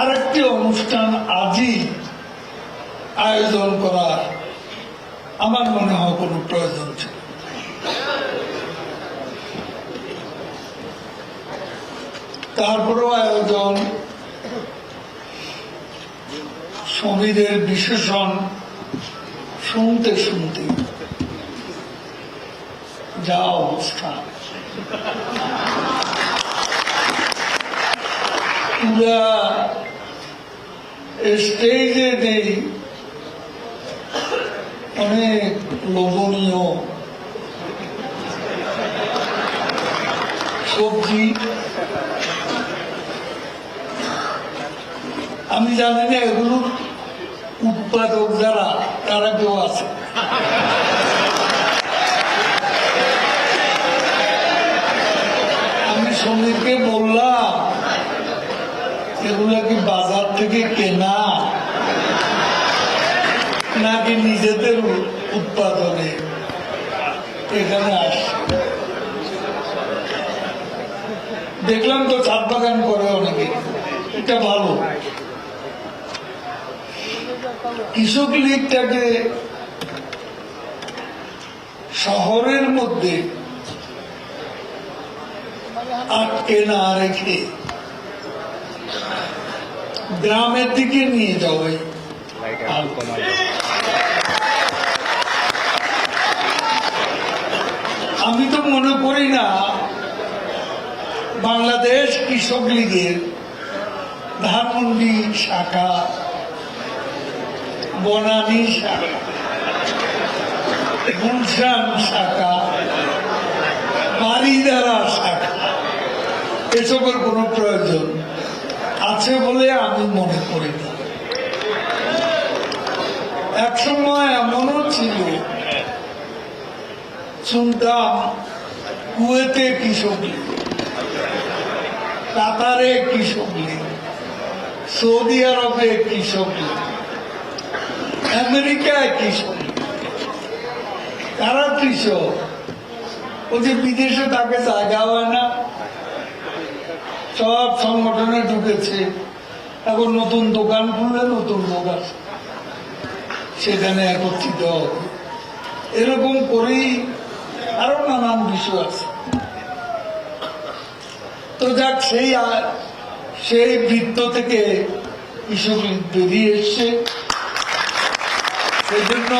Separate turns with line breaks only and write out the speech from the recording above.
আরেকটি অনুষ্ঠান আজই আয়োজন করা আমার মনে হয় কোনো প্রয়োজন ছিল। তারপরেও আয়োজন, সমীরের বিশেষণ শুনতে শুনতে যা অবস্থা, পুরা স্টেজে নেই অনেক লোভনীয় সবজি। আমি জানি না এগুলোর উৎপাদক যারা তারা কেউ আছে। আমি সমীরকে বললাম এগুলা কি বাজার থেকে কেনা নাকি নিজেদের উৎপাদনে এখানে আসছে। দেখলাম তো ছাদ বাগান করে অনেকে, এটা ভালো। কৃষক লীগটাকে শহরের মধ্যে আটকে না রেখে গ্রামের দিকে নিয়ে যাওয়াই আমি তো মনে করি না বাংলাদেশ কৃষক লীগের ধানমন্ডি শাখা, বনানী শাখা, গুলশান শাখা, বাড়িদারা শাখা এসবের কোনো প্রয়োজন আছে বলে আমি মনে করি না। একসময় এমনও ছিল, শুনতাম কুয়েতে কৃষক লীগ, কাতারে কৃষক লীগ, সৌদি আরবে কৃষক লীগ, আমেরিকায় কৃষক লীগ। কারা কৃষক? ও যে বিদেশে তাকে জায়গা হয় না, সব সংগঠনে ঢুকেছে, এখন নতুন দোকান খুললে নতুন লোক আছে, সেখানে একত্রিত হবে। এরকম করেই আরো নানান বিষয় আছে। তো যাক, সেই বৃত্ত থেকে কৃষক লীগ বেরিয়ে এসছে। সেই জন্য